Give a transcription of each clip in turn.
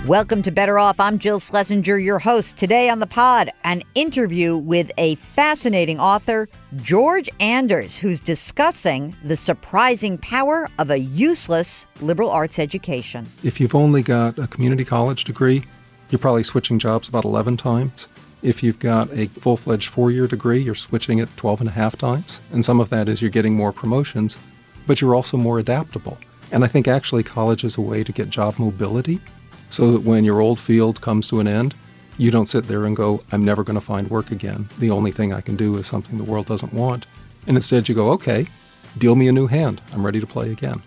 Welcome to Better Off. I'm Jill Schlesinger, your host. Today on the pod, an interview with a fascinating author, George Anders, who's discussing the surprising power of a useless liberal arts education. If you've only got a community college degree, you're probably switching jobs about 11 times. If you've got a full-fledged 4-year degree, you're switching it 12 and a half times. And some of that is you're getting more promotions, but you're also more adaptable. And I think actually college is a way to get job mobility so that when your old field comes to an end, you don't sit there and go, I'm never going to find work again. The only thing I can do is something the world doesn't want. And instead you go, okay, deal me a new hand. I'm ready to play again.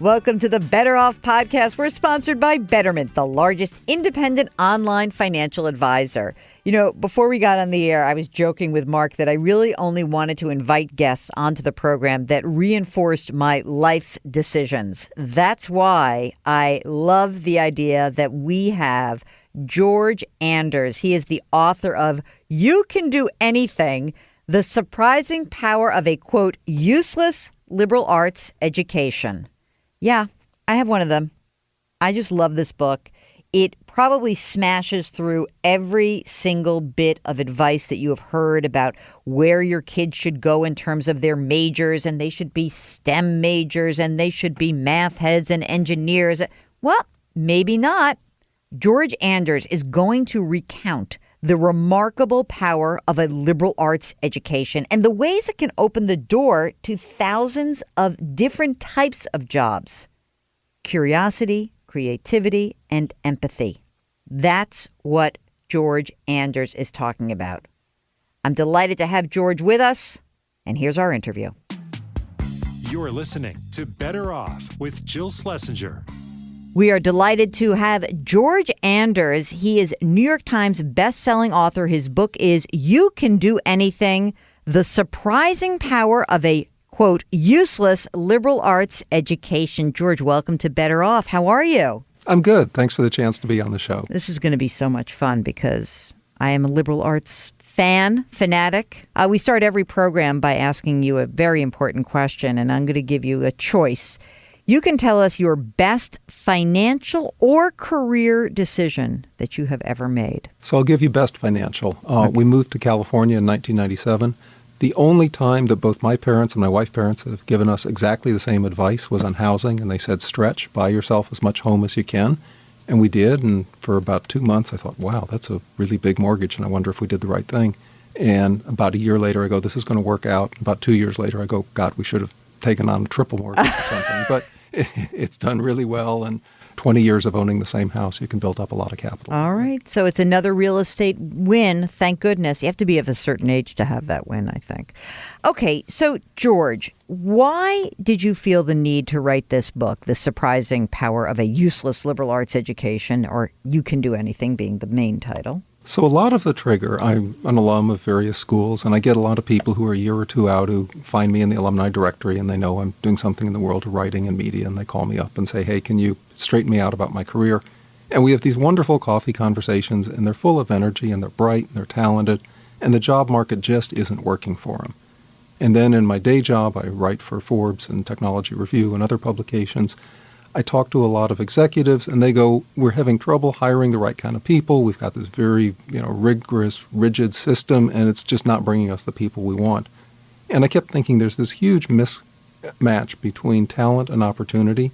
Welcome to the Better Off podcast. We're sponsored by Betterment, the largest independent online financial advisor. You know, before we got on the air, I was joking with Mark that I really only wanted to invite guests onto the program that reinforced my life decisions. That's why I love the idea that we have George Anders. He is the author of You Can Do Anything, The Surprising Power of a, quote, Useless Liberal Arts Education. Yeah, I have one of them. I just love this book. It probably smashes through every single bit of advice that you have heard about where your kids should go in terms of their majors, and they should be STEM majors, and they should be math heads and engineers. Well, maybe not. George Anders is going to recount the remarkable power of a liberal arts education and the ways it can open the door to thousands of different types of jobs. Curiosity, creativity, and empathy. That's what George Anders is talking about. I'm delighted to have George with us, and here's our interview. You're listening to Better Off with Jill Schlesinger. We are delighted to have George Anders. He is New York Times best-selling author. His book is You Can Do Anything, The Surprising Power of a, quote, Useless Liberal Arts Education. George, welcome to Better Off. How are you? I'm good. Thanks for the chance to be on the show. This is going to be so much fun because I am a liberal arts fanatic. We start every program by asking you a very important question, and I'm going to give you a choice. You can tell us your best financial or career decision that you have ever made. So I'll give you best financial. We moved to California in 1997. The only time that both my parents and my wife's parents have given us exactly the same advice was on housing, and they said, stretch, buy yourself as much home as you can. And we did, and for about 2 months I thought, wow, that's a really big mortgage, and I wonder if we did the right thing. And about a year later I go, this is going to work out. About 2 years later I go, God, we should have taken on a triple mortgage or something. But it's done really well, and 20 years of owning the same house, you can build up a lot of capital. All right. So it's another real estate win. Thank goodness. You have to be of a certain age to have that win, I think. Okay. So, George, why did you feel the need to write this book, The Surprising Power of a Useless Liberal Arts Education, or You Can Do Anything being the main title? So a lot of the trigger, I'm an alum of various schools, and I get a lot of people who are a year or two out who find me in the alumni directory, and they know I'm doing something in the world of writing and media, and they call me up and say, hey, can you straighten me out about my career? And we have these wonderful coffee conversations, and they're full of energy, and they're bright, and they're talented, and the job market just isn't working for them. And then in my day job, I write for Forbes and Technology Review and other publications. I talk to a lot of executives, and they go, we're having trouble hiring the right kind of people. We've got this very, rigorous, rigid system, and it's just not bringing us the people we want. And I kept thinking there's this huge mismatch between talent and opportunity.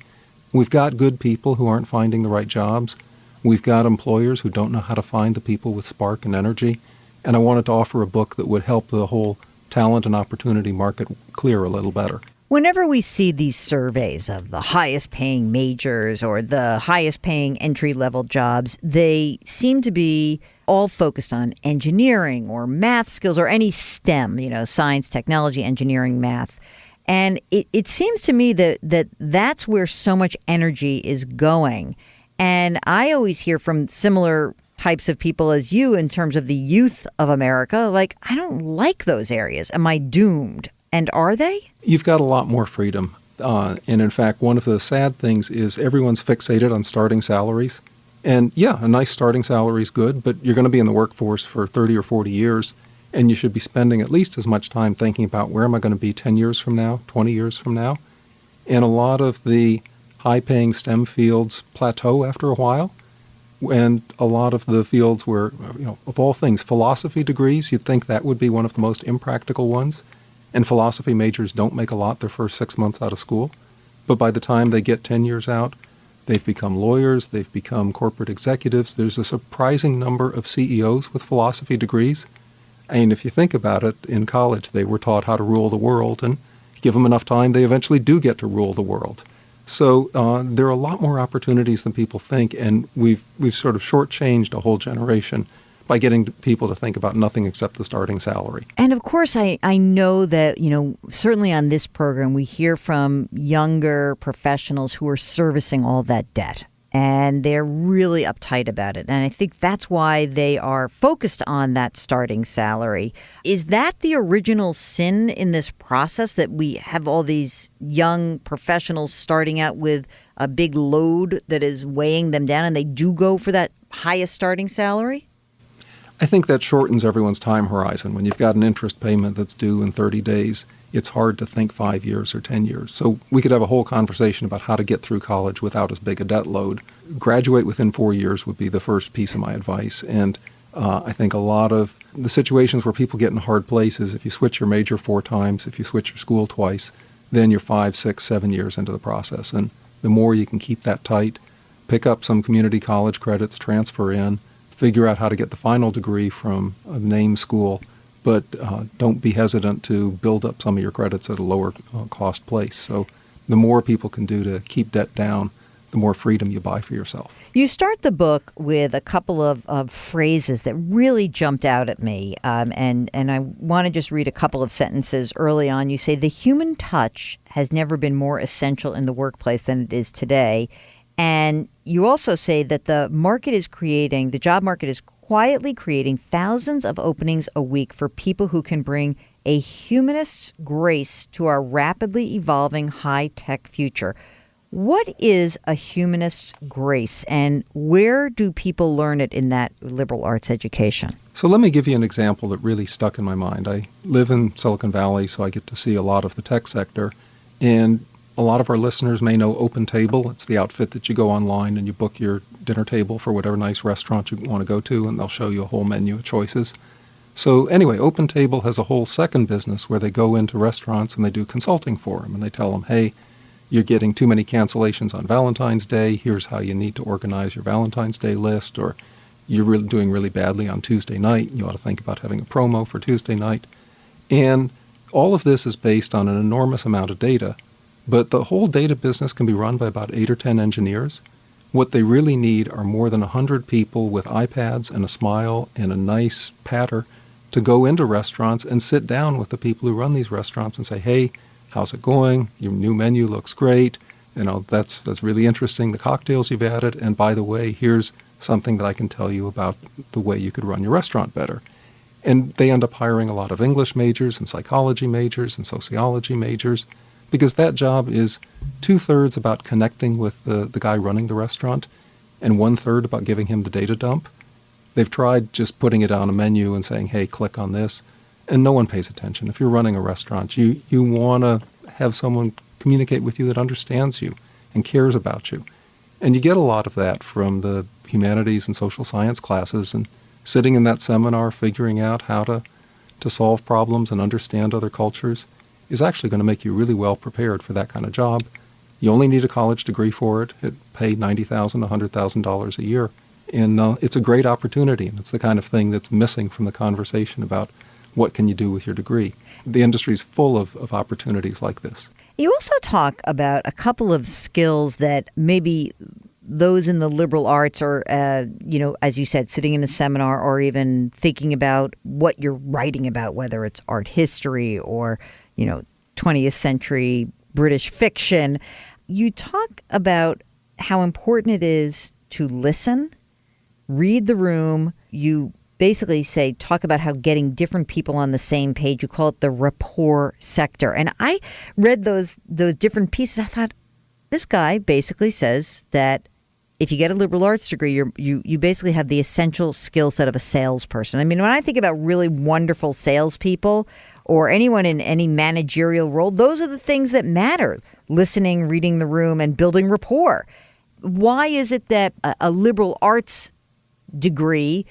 We've got good people who aren't finding the right jobs. We've got employers who don't know how to find the people with spark and energy. And I wanted to offer a book that would help the whole talent and opportunity market clear a little better. Whenever we see these surveys of the highest paying majors or the highest paying entry-level jobs, they seem to be all focused on engineering or math skills or any STEM, science, technology, engineering, math. And it seems to me that that's where so much energy is going. And I always hear from similar types of people as you in terms of the youth of America, like, I don't like those areas. Am I doomed? And are they? You've got a lot more freedom. And in fact, one of the sad things is everyone's fixated on starting salaries. And yeah, a nice starting salary is good, but you're going to be in the workforce for 30 or 40 years. And you should be spending at least as much time thinking about where am I going to be 10 years from now, 20 years from now. And a lot of the high-paying STEM fields plateau after a while. And a lot of the fields where, of all things, philosophy degrees, you'd think that would be one of the most impractical ones. And philosophy majors don't make a lot their first 6 months out of school. But by the time they get 10 years out, they've become lawyers, they've become corporate executives. There's a surprising number of CEOs with philosophy degrees. And if you think about it, in college they were taught how to rule the world, and give them enough time, they eventually do get to rule the world. So there are a lot more opportunities than people think, and we've sort of shortchanged a whole generation by getting people to think about nothing except the starting salary. And of course, I know that, certainly on this program, we hear from younger professionals who are servicing all that debt. And they're really uptight about it. And I think that's why they are focused on that starting salary. Is that the original sin in this process, that we have all these young professionals starting out with a big load that is weighing them down, and they do go for that highest starting salary? I think that shortens everyone's time horizon. When you've got an interest payment that's due in 30 days, it's hard to think 5 years or 10 years. So we could have a whole conversation about how to get through college without as big a debt load. Graduate within 4 years would be the first piece of my advice. And I think a lot of the situations where people get in hard places, if you switch your major 4 times, if you switch your school twice, then you're 5, 6, 7 years into the process. And the more you can keep that tight, pick up some community college credits, transfer in, figure out how to get the final degree from a name school, but don't be hesitant to build up some of your credits at a lower cost place. So the more people can do to keep debt down, the more freedom you buy for yourself. You start the book with a couple of phrases that really jumped out at me, and I want to just read a couple of sentences early on. You say, the human touch has never been more essential in the workplace than it is today. And you also say that the job market is quietly creating thousands of openings a week for people who can bring a humanist's grace to our rapidly evolving high-tech future. What is a humanist's grace, and where do people learn it in that liberal arts education? So let me give you an example that really stuck in my mind. I live in Silicon Valley, so I get to see a lot of the tech sector. And a lot of our listeners may know OpenTable. It's the outfit that you go online and you book your dinner table for whatever nice restaurant you want to go to, and they'll show you a whole menu of choices. So anyway, OpenTable has a whole second business where they go into restaurants and they do consulting for them. And they tell them, hey, you're getting too many cancellations on Valentine's Day. Here's how you need to organize your Valentine's Day list. Or you're doing really badly on Tuesday night. You ought to think about having a promo for Tuesday night. And all of this is based on an enormous amount of data. But the whole data business can be run by about 8 or 10 engineers. What they really need are more than 100 people with iPads and a smile and a nice patter to go into restaurants and sit down with the people who run these restaurants and say, hey, how's it going? Your new menu looks great. That's really interesting, the cocktails you've added. And by the way, here's something that I can tell you about the way you could run your restaurant better. And they end up hiring a lot of English majors and psychology majors and sociology majors, because that job is 2/3 about connecting with the guy running the restaurant and 1/3 about giving him the data dump. They've tried just putting it on a menu and saying, hey, click on this, and no one pays attention. If you're running a restaurant, you want to have someone communicate with you that understands you and cares about you. And you get a lot of that from the humanities and social science classes, and sitting in that seminar figuring out how to solve problems and understand other cultures is actually going to make you really well prepared for that kind of job. You only need a college degree for it. It pays $90,000, $100,000 a year. And it's a great opportunity, and it's the kind of thing that's missing from the conversation about what can you do with your degree. The industry is full of opportunities like this. You also talk about a couple of skills that maybe those in the liberal arts or, as you said, sitting in a seminar or even thinking about what you're writing about, whether it's art history or 20th century British fiction. You talk about how important it is to listen, read the room. You basically talk about how getting different people on the same page. You call it the rapport sector. And I read those different pieces. I thought, this guy basically says that if you get a liberal arts degree, you basically have the essential skill set of a salesperson. I mean, when I think about really wonderful salespeople or anyone in any managerial role, those are the things that matter. Listening, reading the room, and building rapport. Why is it that a liberal arts degree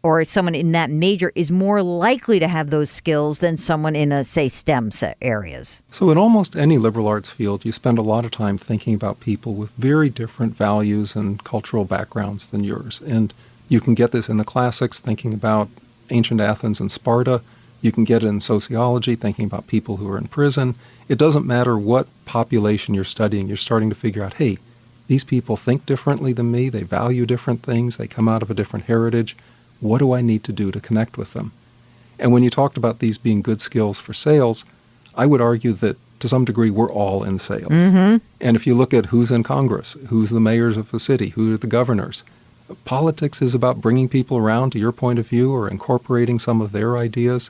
or someone in that major is more likely to have those skills than someone in, say, STEM areas? So in almost any liberal arts field, you spend a lot of time thinking about people with very different values and cultural backgrounds than yours. And you can get this in the classics, thinking about ancient Athens and Sparta. You can get it in sociology, thinking about people who are in prison. It doesn't matter what population you're studying. You're starting to figure out, hey, these people think differently than me. They value different things. They come out of a different heritage. What do I need to do to connect with them? And when you talked about these being good skills for sales, I would argue that to some degree we're all in sales. Mm-hmm. And if you look at who's in Congress, who's the mayors of the city, who are the governors, politics is about bringing people around to your point of view or incorporating some of their ideas.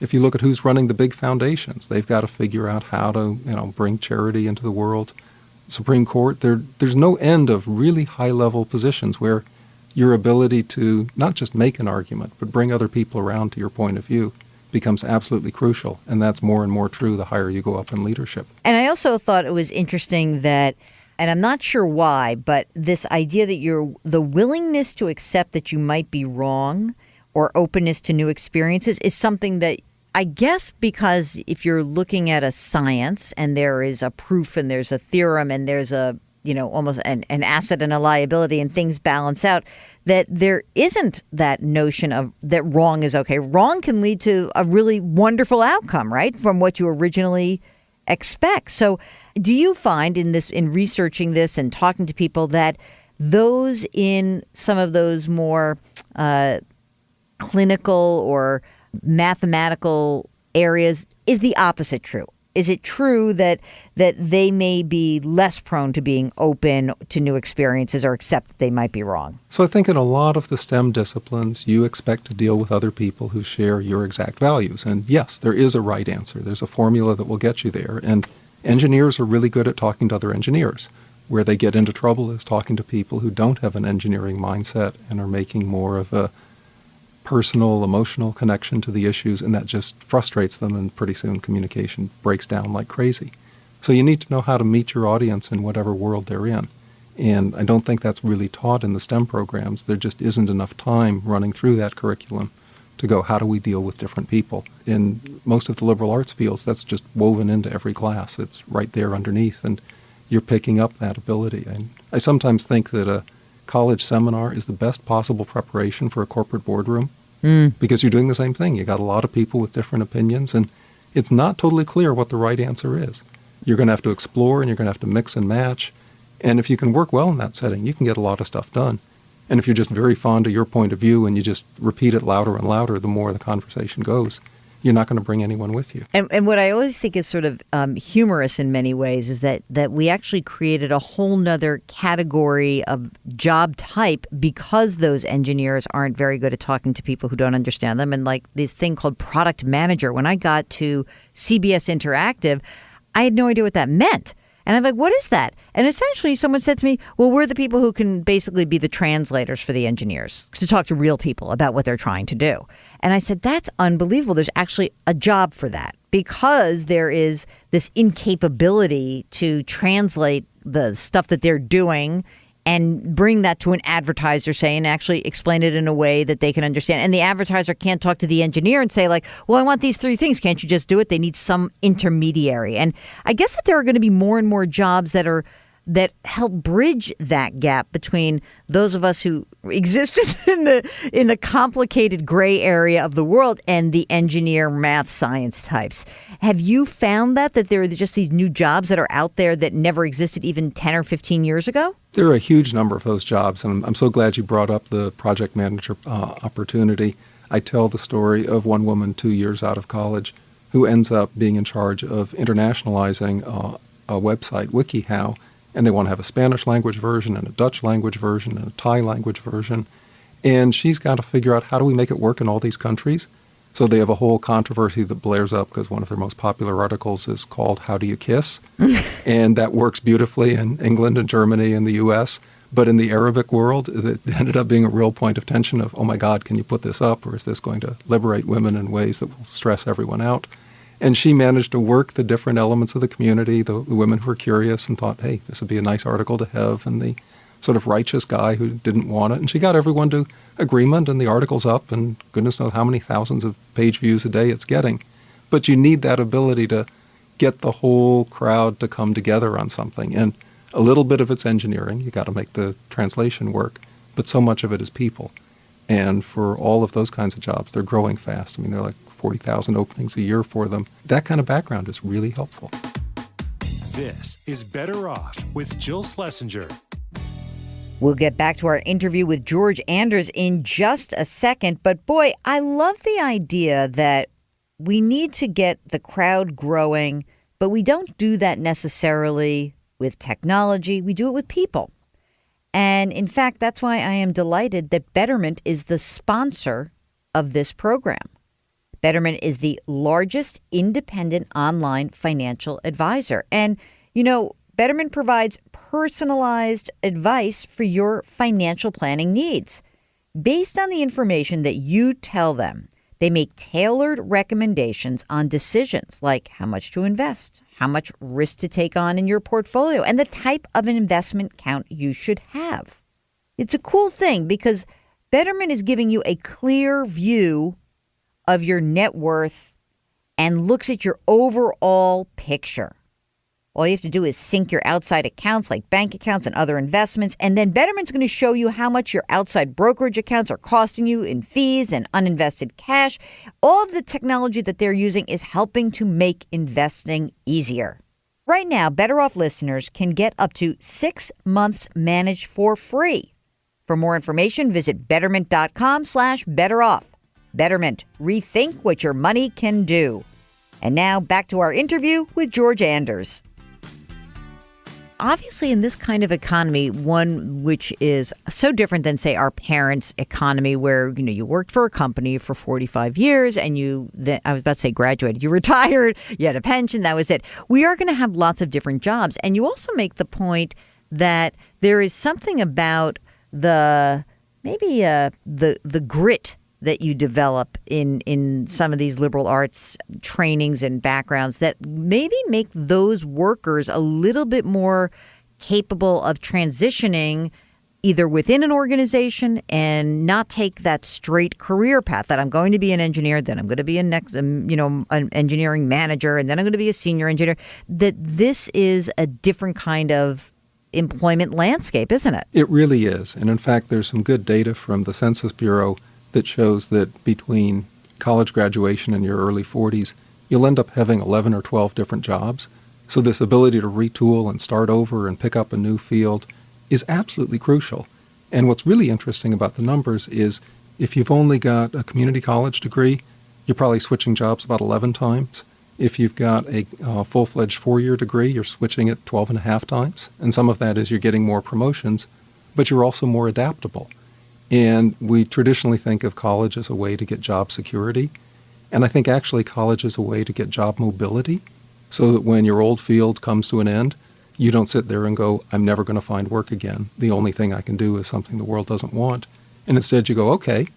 If you look at who's running the big foundations, they've got to figure out how to, bring charity into the world. Supreme Court, there's no end of really high-level positions where your ability to not just make an argument, but bring other people around to your point of view becomes absolutely crucial. And that's more and more true the higher you go up in leadership. And I also thought it was interesting that, and I'm not sure why, but this idea that the willingness to accept that you might be wrong or openness to new experiences is something that, I guess, because if you're looking at a science and there is a proof and there's a theorem and there's a almost an asset and a liability and things balance out, that there isn't that notion of that wrong is okay. Wrong can lead to a really wonderful outcome, right, from what you originally expect. So do you find in researching this and talking to people that those in some of those more clinical or mathematical areas, is the opposite true? Is it true that they may be less prone to being open to new experiences or accept that they might be wrong? So I think in a lot of the STEM disciplines, you expect to deal with other people who share your exact values. And yes, there is a right answer. There's a formula that will get you there. And engineers are really good at talking to other engineers. Where they get into trouble is talking to people who don't have an engineering mindset and are making more of a personal, emotional connection to the issues, and that just frustrates them, and pretty soon communication breaks down like crazy. So you need to know how to meet your audience in whatever world they're in. And I don't think that's really taught in the STEM programs. There just isn't enough time running through that curriculum to go, how do we deal with different people? In most of the liberal arts fields, that's just woven into every class. It's right there underneath, and you're picking up that ability. And I sometimes think that a college seminar is the best possible preparation for a corporate boardroom because you're doing the same thing. You got a lot of people with different opinions, and it's not totally clear what the right answer is. You're going to have to explore, and you're going to have to mix and match. And if you can work well in that setting, you can get a lot of stuff done. And if you're just very fond of your point of view and you just repeat it louder and louder the more the conversation goes, you're not going to bring anyone with you. And what I always think is sort of humorous in many ways is that we actually created a whole nother category of job type because those engineers aren't very good at talking to people who don't understand them. And like this thing called product manager, when I got to CBS Interactive, I had no idea what that meant. And I'm like, what is that? And essentially someone said to me, well, we're the people who can basically be the translators for the engineers to talk to real people about what they're trying to do. And I said, that's unbelievable. There's actually a job for that because there is this incapability to translate the stuff that they're doing and bring that to an advertiser, say, and actually explain it in a way that they can understand. And the advertiser can't talk to the engineer and say, like, well, I want these 3 things. Can't you just do it? They need some intermediary. And I guess that there are going to be more and more jobs that help bridge that gap between those of us who exist in the complicated gray area of the world and the engineer, math, science types. Have you found that there are just these new jobs that are out there that never existed even 10 or 15 years ago? There are a huge number of those jobs, and I'm so glad you brought up the project manager opportunity. I tell the story of one woman 2 years out of college who ends up being in charge of internationalizing a website, WikiHow, and they want to have a Spanish language version and a Dutch language version and a Thai language version. And she's got to figure out, how do we make it work in all these countries? So they have a whole controversy that blares up because one of their most popular articles is called How Do You Kiss? And that works beautifully in England and Germany and the U.S. But in the Arabic world, it ended up being a real point of tension of, oh my God, can you put this up? Or is this going to liberate women in ways that will stress everyone out? And she managed to work the different elements of the community, the women who were curious and thought, hey, this would be a nice article to have, and the sort of righteous guy who didn't want it. And she got everyone to agreement, and the article's up, and goodness knows how many thousands of page views a day it's getting. But you need that ability to get the whole crowd to come together on something. And a little bit of it's engineering. You got to make the translation work. But so much of it is people. And for all of those kinds of jobs, they're growing fast. I mean, they're like 40,000 openings a year for them. That kind of background is really helpful. This is Better Off with Jill Schlesinger. We'll get back to our interview with George Anders in just a second. But boy, I love the idea that we need to get the crowd growing, but we don't do that necessarily with technology. We do it with people. And in fact, that's why I am delighted that Betterment is the sponsor of this program. Betterment is the largest independent online financial advisor. And, you know, Betterment provides personalized advice for your financial planning needs. Based on the information that you tell them, they make tailored recommendations on decisions like how much to invest, how much risk to take on in your portfolio, and the type of an investment account you should have. It's a cool thing because Betterment is giving you a clear view of your net worth and looks at your overall picture. All you have to do is sync your outside accounts like bank accounts and other investments, and then Betterment's going to show you how much your outside brokerage accounts are costing you in fees and uninvested cash. All of the technology that they're using is helping to make investing easier. Right now, Better Off listeners can get up to 6 months managed for free. For more information, visit betterment.com/betteroff. Betterment, rethink what your money can do. And now back to our interview with George Anders. Obviously, in this kind of economy, one which is so different than, say, our parents' economy, where, you know, you worked for a company for 45 years and I was about to say graduated, you retired, you had a pension, that was it. We are going to have lots of different jobs. And you also make the point that there is something about the grit that you develop in some of these liberal arts trainings and backgrounds that maybe make those workers a little bit more capable of transitioning either within an organization and not take that straight career path that I'm going to be an engineer, then I'm going to be an engineering manager, and then I'm going to be a senior engineer. That this is a different kind of employment landscape, isn't it? It really is. And in fact, there's some good data from the Census Bureau that shows that between college graduation and your early 40s, you'll end up having 11 or 12 different jobs. So this ability to retool and start over and pick up a new field is absolutely crucial. And what's really interesting about the numbers is if you've only got a community college degree, you're probably switching jobs about 11 times. If you've got a full-fledged 4-year degree, you're switching it 12 and a half times. And some of that is you're getting more promotions, but you're also more adaptable. And we traditionally think of college as a way to get job security. And I think actually college is a way to get job mobility so that when your old field comes to an end, you don't sit there and go, I'm never going to find work again. The only thing I can do is something the world doesn't want. And instead you go, okay,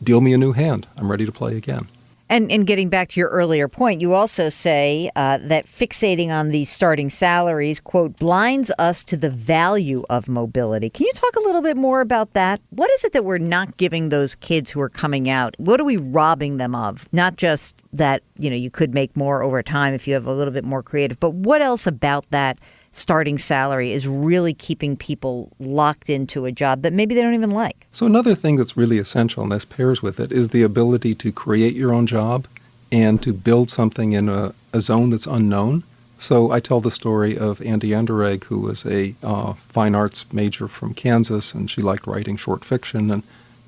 deal me a new hand. I'm ready to play again. And getting back to your earlier point, you also say that fixating on these starting salaries, quote, blinds us to the value of mobility. Can you talk a little bit more about that? What is it that we're not giving those kids who are coming out? What are we robbing them of? Not just that, you know, you could make more over time if you have a little bit more creative, but what else about that starting salary is really keeping people locked into a job that maybe they don't even like? So another thing that's really essential, and this pairs with it, is the ability to create your own job and to build something in a zone that's unknown. So I tell the story of Andy Anderegg, who was a fine arts major from Kansas, and she liked writing short fiction, and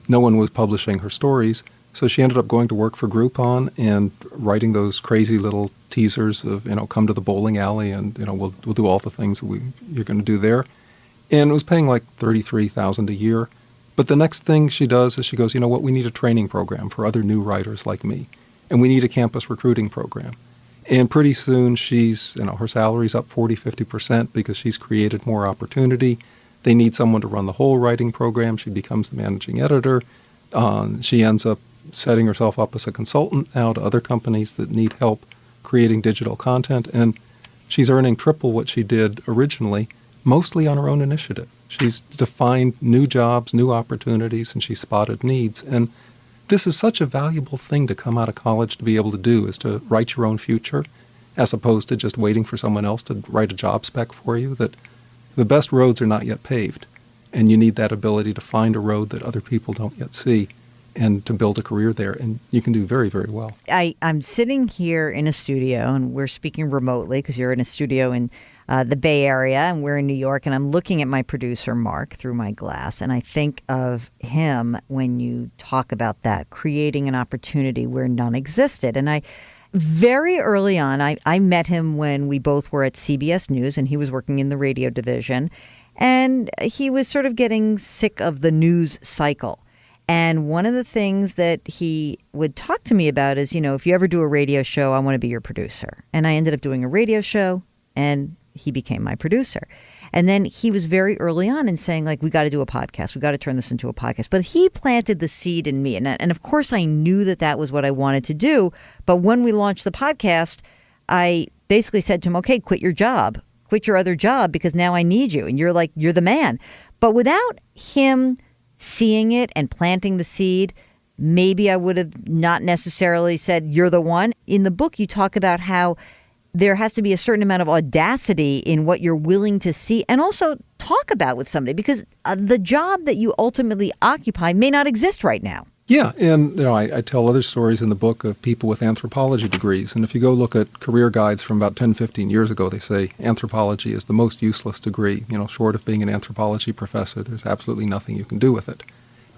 no one was publishing her stories. So she ended up going to work for Groupon and writing those crazy little teasers of, you know, come to the bowling alley and, you know, we'll do all the things that you're going to do there. And it was paying like $33,000 a year. But the next thing she does is she goes, you know what, we need a training program for other new writers like me. And we need a campus recruiting program. And pretty soon she's, you know, her salary's up 40-50% because she's created more opportunity. They need someone to run the whole writing program. She becomes the managing editor. She ends up setting herself up as a consultant now to other companies that need help creating digital content, and she's earning triple what she did originally, mostly on her own initiative. She's defined new jobs, new opportunities, and she spotted needs. And this is such a valuable thing to come out of college to be able to do, is to write your own future, as opposed to just waiting for someone else to write a job spec for you, that the best roads are not yet paved. And you need that ability to find a road that other people don't yet see and to build a career there. And you can do very, very well. I'm sitting here in a studio, and we're speaking remotely because you're in a studio in the Bay Area, and we're in New York, and I'm looking at my producer, Mark, through my glass, and I think of him when you talk about that, creating an opportunity where none existed. And very early on, I met him when we both were at CBS News, and he was working in the radio division, and he was sort of getting sick of the news cycle. And one of the things that he would talk to me about is, if you ever do a radio show, I want to be your producer. And I ended up doing a radio show, and he became my producer. And then he was very early on in saying, we got to do a podcast. We got to turn this into a podcast. But he planted the seed in me. And of course, I knew that was what I wanted to do. But when we launched the podcast, I basically said to him, okay, quit your job. Quit your other job, because now I need you. And you're the man. But without him seeing it and planting the seed, maybe I would have not necessarily said, you're the one. In the book, you talk about how there has to be a certain amount of audacity in what you're willing to see and also talk about with somebody, because the job that you ultimately occupy may not exist right now. Yeah, and I tell other stories in the book of people with anthropology degrees. And if you go look at career guides from about 10, 15 years ago, they say anthropology is the most useless degree. Short of being an anthropology professor, there's absolutely nothing you can do with it.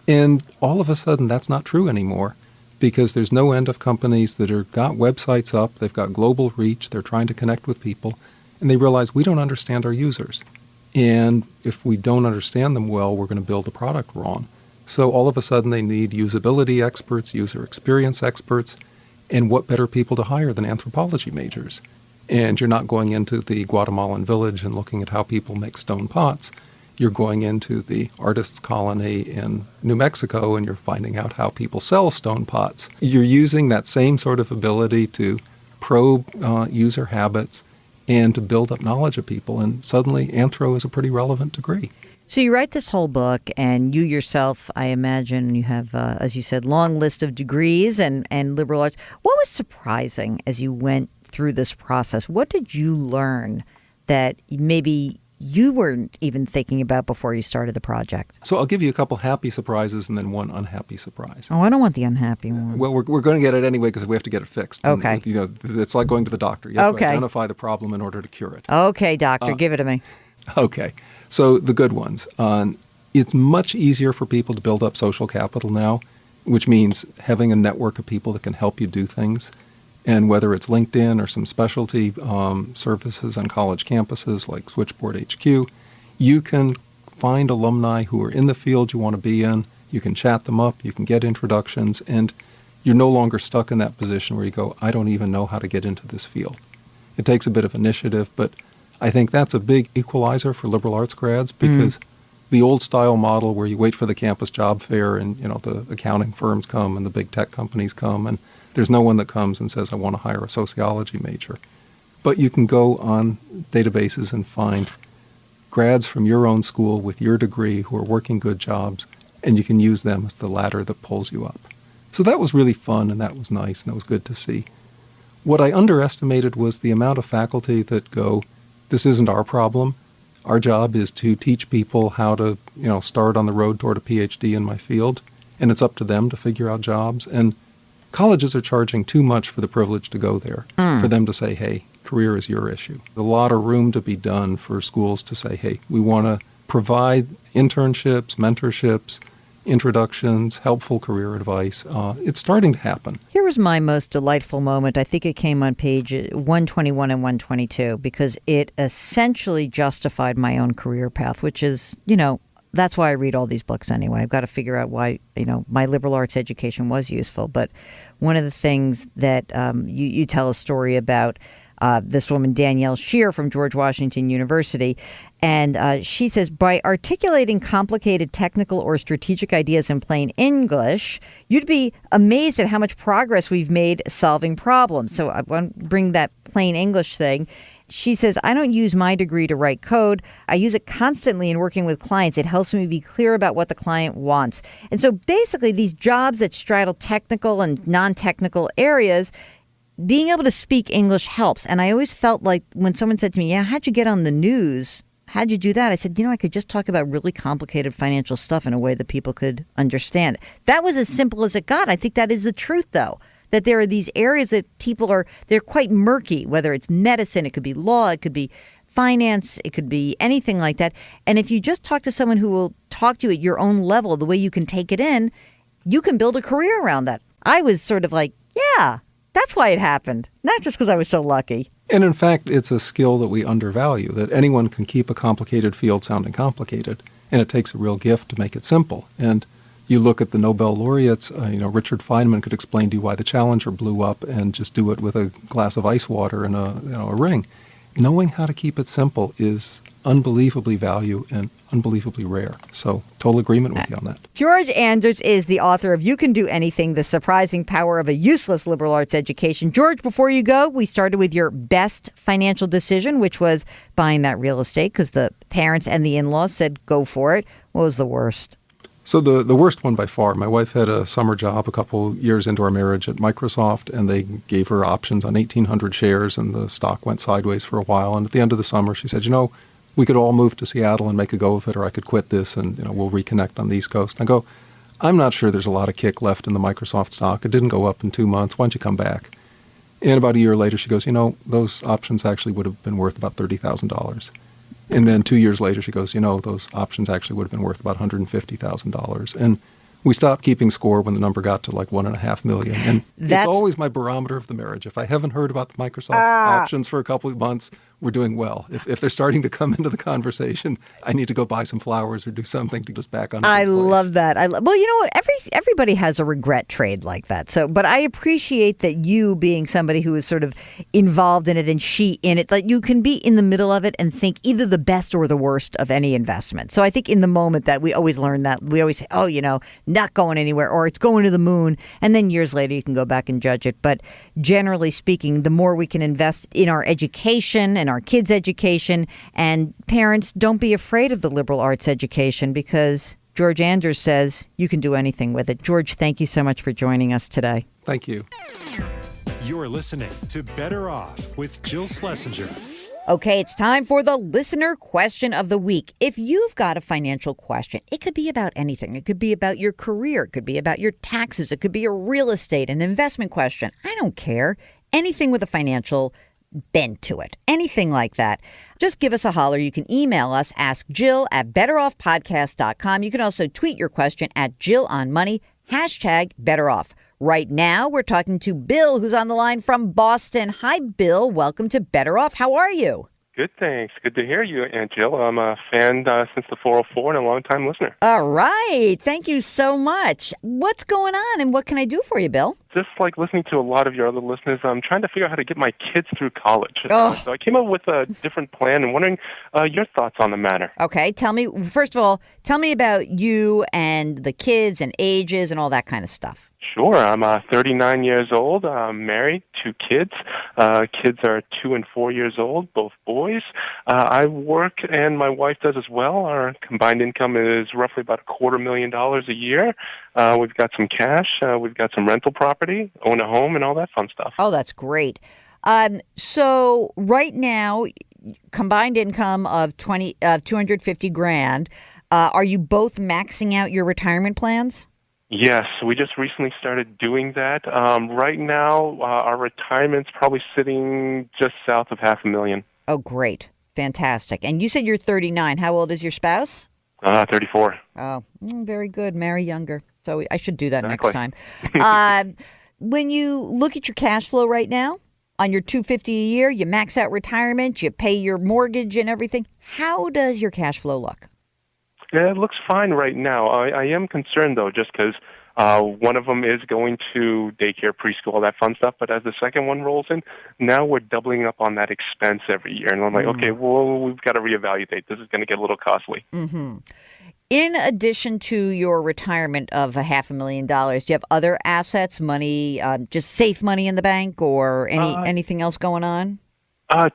And all of a sudden, that's not true anymore, because there's no end of companies that are got websites up, they've got global reach, they're trying to connect with people, and they realize we don't understand our users. And if we don't understand them well, we're going to build a product wrong. So all of a sudden they need usability experts, user experience experts, and what better people to hire than anthropology majors? And you're not going into the Guatemalan village and looking at how people make stone pots. You're going into the artists' colony in New Mexico and you're finding out how people sell stone pots. You're using that same sort of ability to probe user habits and to build up knowledge of people. And suddenly anthro is a pretty relevant degree. So you write this whole book, and you yourself, I imagine, you have, as you said, long list of degrees and liberal arts. What was surprising as you went through this process? What did you learn that maybe you weren't even thinking about before you started the project? So I'll give you a couple happy surprises and then one unhappy surprise. Oh, I don't want the unhappy one. Well, we're going to get it anyway because we have to get it fixed. Okay. And, it's like going to the doctor. You have to identify the problem in order to cure it. Okay, doctor, give it to me. Okay. So the good ones. It's much easier for people to build up social capital now, which means having a network of people that can help you do things. And whether it's LinkedIn or some specialty services on college campuses like Switchboard HQ, you can find alumni who are in the field you want to be in. You can chat them up. You can get introductions. And you're no longer stuck in that position where you go, I don't even know how to get into this field. It takes a bit of initiative, but I think that's a big equalizer for liberal arts grads, because the old style model where you wait for the campus job fair and the accounting firms come and the big tech companies come and there's no one that comes and says, I want to hire a sociology major. But you can go on databases and find grads from your own school with your degree who are working good jobs, and you can use them as the ladder that pulls you up. So that was really fun, and that was nice, and that was good to see. What I underestimated was the amount of faculty that go, this isn't our problem. Our job is to teach people how to, start on the road toward a PhD in my field, and it's up to them to figure out jobs. And colleges are charging too much for the privilege to go there, for them to say, hey, career is your issue. A lot of room to be done for schools to say, hey, we want to provide internships, mentorships, introductions, helpful career advice. It's starting to happen. Here was my most delightful moment. I think it came on page 121 and 122 because it essentially justified my own career path, which is, that's why I read all these books anyway. I've got to figure out why, my liberal arts education was useful. But one of the things that you tell a story about this woman, Danielle Shear from George Washington University, And she says, by articulating complicated technical or strategic ideas in plain English, you'd be amazed at how much progress we've made solving problems. So I want to bring that plain English thing. She says, I don't use my degree to write code. I use it constantly in working with clients. It helps me be clear about what the client wants. And so basically these jobs that straddle technical and non-technical areas, being able to speak English helps. And I always felt like when someone said to me, yeah, how'd you get on the news? How'd you do that? I said, I could just talk about really complicated financial stuff in a way that people could understand. That was as simple as it got. I think that is the truth, though, that there are these areas that they're quite murky, whether it's medicine, it could be law, it could be finance, it could be anything like that. And if you just talk to someone who will talk to you at your own level, the way you can take it in, you can build a career around that. I was sort of like, yeah, that's why it happened. Not just because I was so lucky. And in fact, it's a skill that we undervalue, that anyone can keep a complicated field sounding complicated, and it takes a real gift to make it simple. And you look at the Nobel laureates, Richard Feynman could explain to you why the Challenger blew up and just do it with a glass of ice water and a ring. Knowing how to keep it simple is unbelievably valuable and unbelievably rare. So total agreement with you on that. George Anders is the author of You Can Do Anything, The Surprising Power of a Useless Liberal Arts Education. George, before you go, we started with your best financial decision, which was buying that real estate because the parents and the in-laws said go for it. What was the worst? So the worst one by far, my wife had a summer job a couple years into our marriage at Microsoft, and they gave her options on 1,800 shares, and the stock went sideways for a while. And at the end of the summer, she said, we could all move to Seattle and make a go of it, or I could quit this and, we'll reconnect on the East Coast. And I go, I'm not sure there's a lot of kick left in the Microsoft stock. It didn't go up in 2 months. Why don't you come back? And about a year later, she goes, those options actually would have been worth about $30,000. And then 2 years later, she goes, those options actually would have been worth about $150,000. And we stopped keeping score when the number got to like $1.5 million. And it's always my barometer of the marriage. If I haven't heard about the Microsoft options for a couple of months, we're doing well. If they're starting to come into the conversation, I need to go buy some flowers or do something to just back on. I love that. Well, you know what? Everybody has a regret trade like that. So, but I appreciate that you being somebody who is sort of involved in it and she in it, that you can be in the middle of it and think either the best or the worst of any investment. So I think in the moment that we always learn that we always say, not going anywhere, or it's going to the moon. And then years later, you can go back and judge it. But generally speaking, the more we can invest in our education and our kids' education, and parents, don't be afraid of the liberal arts education, because George Anders says you can do anything with it. George, thank you so much for joining us today. Thank you. You're listening to Better Off with Jill Schlesinger. Okay, it's time for the listener question of the week. If you've got a financial question, it could be about anything. It could be about your career. It could be about your taxes. It could be a real estate, an investment question. I don't care. Anything with a financial bent to it. Anything like that. Just give us a holler. You can email us, askjill@betteroffpodcast.com. You can also tweet your question at JillOnMoney, #BetterOff. Right now, we're talking to Bill, who's on the line from Boston. Hi, Bill. Welcome to Better Off. How are you? Good, thanks. Good to hear you, Aunt Jill. I'm a fan since the 404 and a long-time listener. All right. Thank you so much. What's going on, and what can I do for you, Bill? Just like listening to a lot of your other listeners, I'm trying to figure out how to get my kids through college. So I came up with a different plan and wondering your thoughts on the matter. Okay. First of all, tell me about you and the kids and ages and all that kind of stuff. Sure. I'm 39 years old. I'm married, 2 kids. Kids are 2 and 4 years old, both boys. I work, and my wife does as well. Our combined income is roughly about $250,000 a year. We've got some cash. We've got some rental property, own a home, and all that fun stuff. Oh, that's great. So right now, combined income of $250,000. Are you both maxing out your retirement plans? Yes, we just recently started doing that. Right now, our retirement's probably sitting just south of $500,000. Oh, great. Fantastic. And you said you're 39. How old is your spouse? 34. Oh, very good. Marry younger. So I should do that Exactly. next time. When you look at your cash flow right now, on your $250 a year, you max out retirement, you pay your mortgage and everything. How does your cash flow look? Yeah, it looks fine right now. I am concerned, though, just because One of them is going to daycare, preschool, all that fun stuff. But as the second one rolls in, now we're doubling up on that expense every year. And I'm like, okay, well, we've got to reevaluate. This is going to get a little costly. Mm-hmm. In addition to your retirement of $500,000, do you have other assets, money, just safe money in the bank, or anything else going on?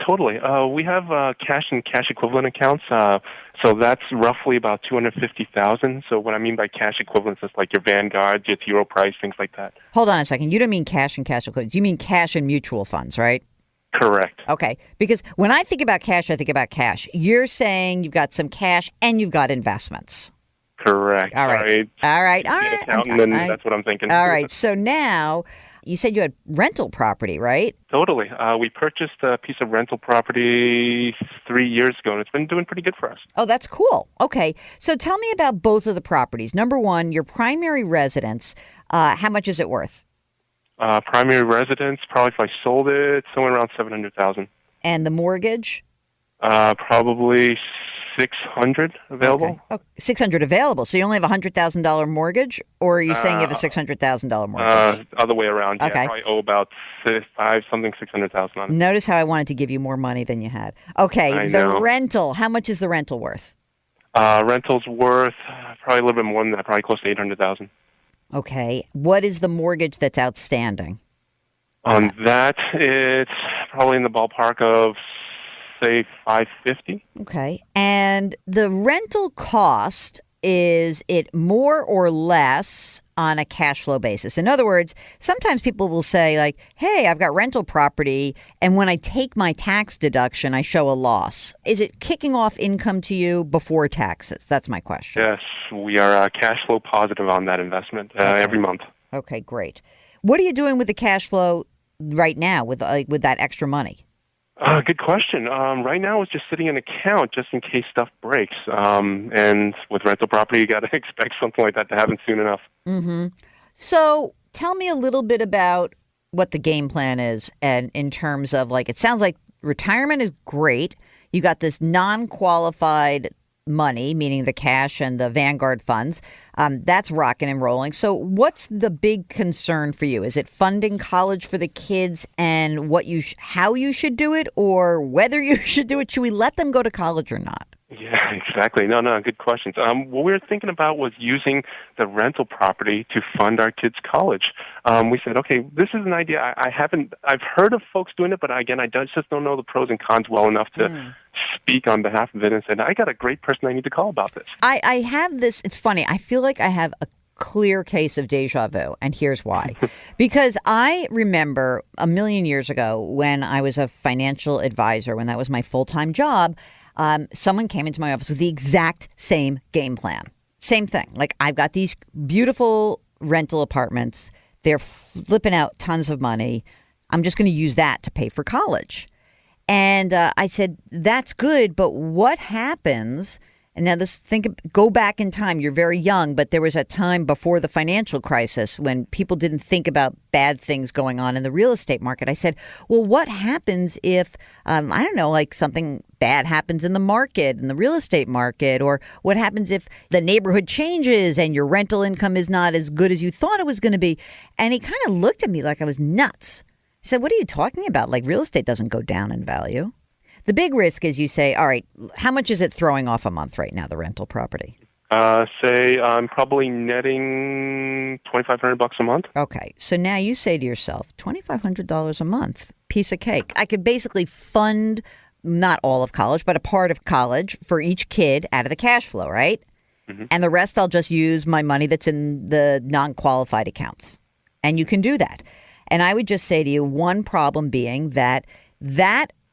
Totally. We have cash and cash equivalent accounts. So that's roughly about $250,000. So what I mean by cash equivalents is like your Vanguard, your T. Rowe Price, things like that. Hold on a second. You don't mean cash and cash equivalents. You mean cash and mutual funds, right? Correct. Okay. Because when I think about cash, I think about cash. You're saying you've got some cash and you've got investments. Correct. All right. All right. That's what I'm thinking. All right. So now you said you had rental property, right? Totally. We purchased a piece of rental property 3 years ago, and it's been doing pretty good for us. Oh, that's cool. Okay. So tell me about both of the properties. Number one, your primary residence, how much is it worth? Primary residence, probably if I sold it, somewhere around $700,000. And the mortgage? Probably $600 available. Okay. Oh, $600 available. So you only have a $100,000 mortgage, or are you saying you have a $600,000 mortgage? Other way around. Yeah, okay. I probably owe about $600,000 on it. Notice how I wanted to give you more money than you had. Okay, rental. How much is the rental worth? Rental's worth probably a little bit more than that, probably close to $800,000. Okay. What is the mortgage that's outstanding? On that, it's probably in the ballpark of, say, $550. Okay. And the rental cost, is it more or less on a cash flow basis? In other words, sometimes people will say like, hey, I've got rental property, and when I take my tax deduction, I show a loss. Is it kicking off income to you before taxes? That's my question. Yes, we are cash flow positive on that investment every month. Okay, great. What are you doing with the cash flow right now with that extra money? Good question. Right now it's just sitting in an account just in case stuff breaks. And with rental property, you got to expect something like that to happen soon enough. Mm-hmm. So tell me a little bit about what the game plan is, and in terms of it sounds like retirement is great. You got this non-qualified money, meaning the cash and the Vanguard funds. That's rocking and rolling. So what's the big concern for you? Is it funding college for the kids and how you should do it, or whether you should do it? Should we let them go to college or not? Yeah, exactly. No, good questions. What we were thinking about was using the rental property to fund our kids' college. We said, okay, this is an idea. I've heard of folks doing it, but again, I just don't know the pros and cons well enough to speak on behalf of it, and said, I got a great person I need to call about this. I have this. It's funny. I feel like I have a clear case of deja vu, and here's why. Because I remember a million years ago when I was a financial advisor, when that was my full-time job, someone came into my office with the exact same game plan. Same thing. Like, I've got these beautiful rental apartments. They're flipping out tons of money. I'm just going to use that to pay for college. And I said, that's good, but what happens? And now go back in time. You're very young, but there was a time before the financial crisis when people didn't think about bad things going on in the real estate market. I said, well, what happens if, something bad happens in the market, in the real estate market? Or what happens if the neighborhood changes and your rental income is not as good as you thought it was going to be? And he kind of looked at me like I was nuts. He said, what are you talking about? Like, real estate doesn't go down in value. The big risk is you say, all right, how much is it throwing off a month right now, the rental property? Say I'm probably netting $2,500 a month. Okay. So now you say to yourself, $2,500 a month, piece of cake. I could basically fund not all of college, but a part of college for each kid out of the cash flow, right? Mm-hmm. And the rest I'll just use my money that's in the non-qualified accounts. And you can do that. And I would just say to you, one problem being that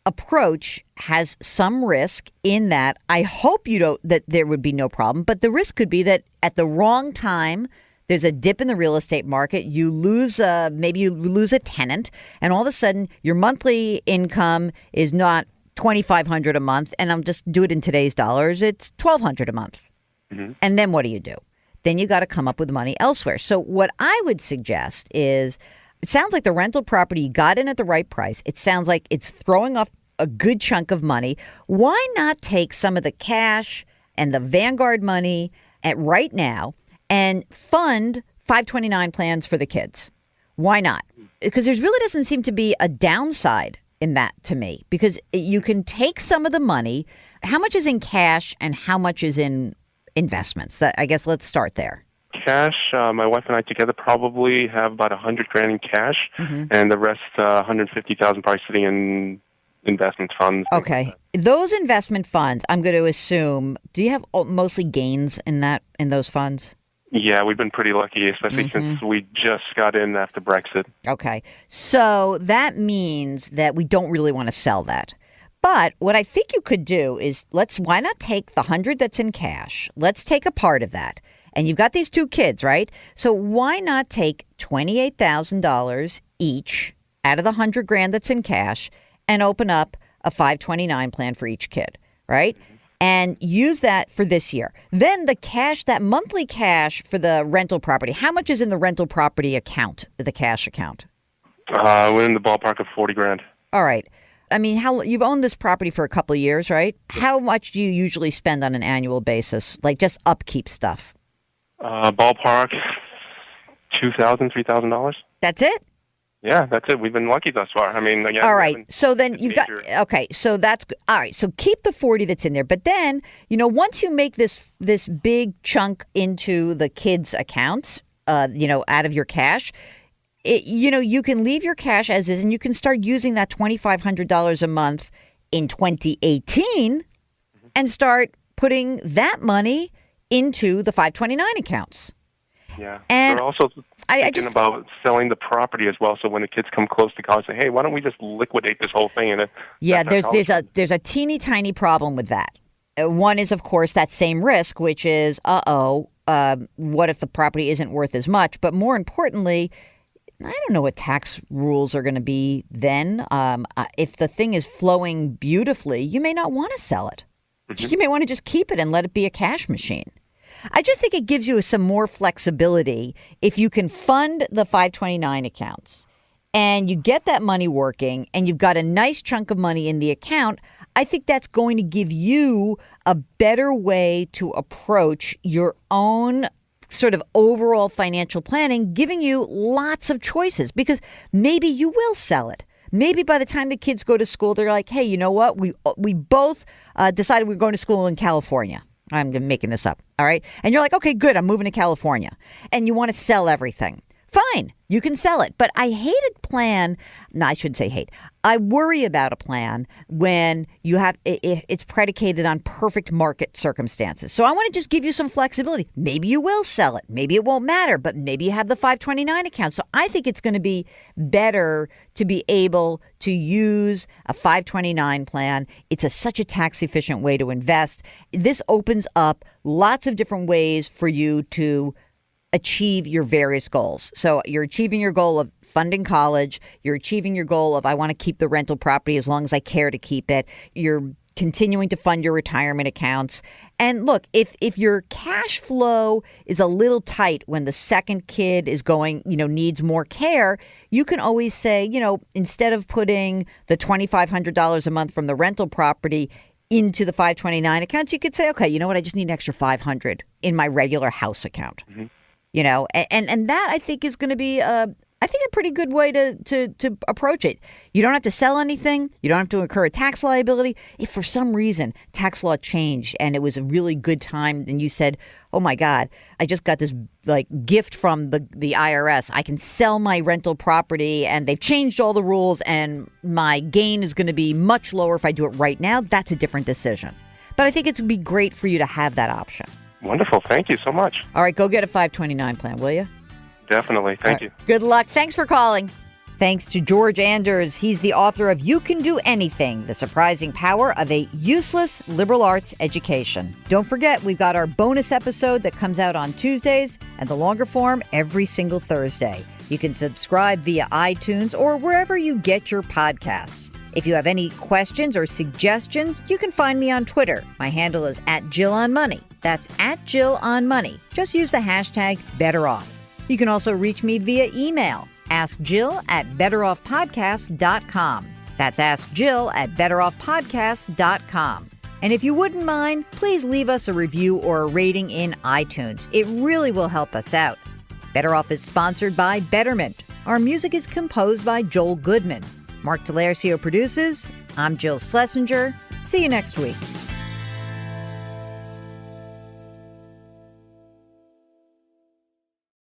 approach has some risk in that I hope that there would be no problem, but the risk could be that at the wrong time, there's a dip in the real estate market. Maybe you lose a tenant, and all of a sudden your monthly income is not $2,500 a month, and I'm just do it in today's dollars. It's $1,200 a month. Mm-hmm. And then what do? Then you got to come up with money elsewhere. So what I would suggest is, it sounds like the rental property you got in at the right price. It sounds like it's throwing off a good chunk of money. Why not take some of the cash and the Vanguard money right now and fund 529 plans for the kids. Why not? Because there really doesn't seem to be a downside in that to me, because you can take some of the money. How much is in cash and how much is in investments? I guess let's start there. Cash, my wife and I together probably have about $100,000 in cash, and the rest, $150,000 probably sitting in investment funds. Okay. Those investment funds, I'm going to assume, do you have mostly gains in those funds? Yeah, we've been pretty lucky, especially since we just got in after Brexit. Okay. So that means that we don't really want to sell that. But what I think you could do is why not take the 100 that's in cash? Let's take a part of that. And you've got these two kids, right? So why not take $28,000 each out of the $100,000 that's in cash and open up a 529 plan for each kid, right? And use that for this year. Then the cash, that monthly cash for the rental property, how much is in the rental property account, the cash account? We're in the ballpark of $40,000. All right. I mean, you've owned this property for a couple of years, right? How much do you usually spend on an annual basis, like just upkeep stuff? Ballpark, $2,000, $3,000. That's it? Yeah, that's it. We've been lucky thus far. I mean, again, all right. So then you've got, okay, so that's good. All right. So keep the 40 that's in there. But then, once you make this big chunk into the kids' accounts, out of your cash, you can leave your cash as is, and you can start using that $2,500 a month in 2018 and start putting that money into the 529 accounts. Yeah. And we're also thinking about selling the property as well. So when the kids come close to college, say, hey, why don't we just liquidate this whole thing? There's a teeny tiny problem with that. One is, of course, that same risk, which is, what if the property isn't worth as much? But more importantly, I don't know what tax rules are going to be then. If the thing is flowing beautifully, you may not want to sell it. You may want to just keep it and let it be a cash machine. I just think it gives you some more flexibility if you can fund the 529 accounts and you get that money working and you've got a nice chunk of money in the account. I think that's going to give you a better way to approach your own sort of overall financial planning, giving you lots of choices, because maybe you will sell it. Maybe by the time the kids go to school, they're like, hey, you know what? We both decided we're going to school in California. I'm making this up. All right. And you're like, okay, good. I'm moving to California. And you want to sell everything. Fine. You can sell it. But I hate a plan. No, I shouldn't say hate. I worry about a plan when it's predicated on perfect market circumstances. So I want to just give you some flexibility. Maybe you will sell it. Maybe it won't matter, but maybe you have the 529 account. So I think it's going to be better to be able to use a 529 plan. It's such a tax efficient way to invest. This opens up lots of different ways for you to achieve your various goals. So you're achieving your goal of funding college. You're achieving your goal of, I want to keep the rental property as long as I care to keep it. You're continuing to fund your retirement accounts. And look, if your cash flow is a little tight when the second kid is going, needs more care, you can always say, instead of putting the $2,500 a month from the rental property into the 529 accounts, you could say, okay, you know what? I just need an extra $500 in my regular house account. And that I think is going to be a pretty good way to approach it. You don't have to sell anything. You don't have to incur a tax liability. If for some reason tax law changed and it was a really good time and you said, oh my God, I just got this gift from the IRS. I can sell my rental property and they've changed all the rules and my gain is going to be much lower if I do it right now. That's a different decision. But I think it's going to be great for you to have that option. Wonderful. Thank you so much. All right. Go get a 529 plan, will you? Definitely. Thank you. Good luck. Thanks for calling. Thanks to George Anders. He's the author of You Can Do Anything, The Surprising Power of a Useless Liberal Arts Education. Don't forget, we've got our bonus episode that comes out on Tuesdays and the longer form every single Thursday. You can subscribe via iTunes or wherever you get your podcasts. If you have any questions or suggestions, you can find me on Twitter. My handle is @JillOnMoney. That's @JillOnMoney. Just use the hashtag BetterOff. You can also reach me via email. AskJill@BetterOffPodcast.com. That's AskJill@BetterOffPodcast.com. And if you wouldn't mind, please leave us a review or a rating in iTunes. It really will help us out. Better Off is sponsored by Betterment. Our music is composed by Joel Goodman. Mark Delarcio produces. I'm Jill Schlesinger. See you next week.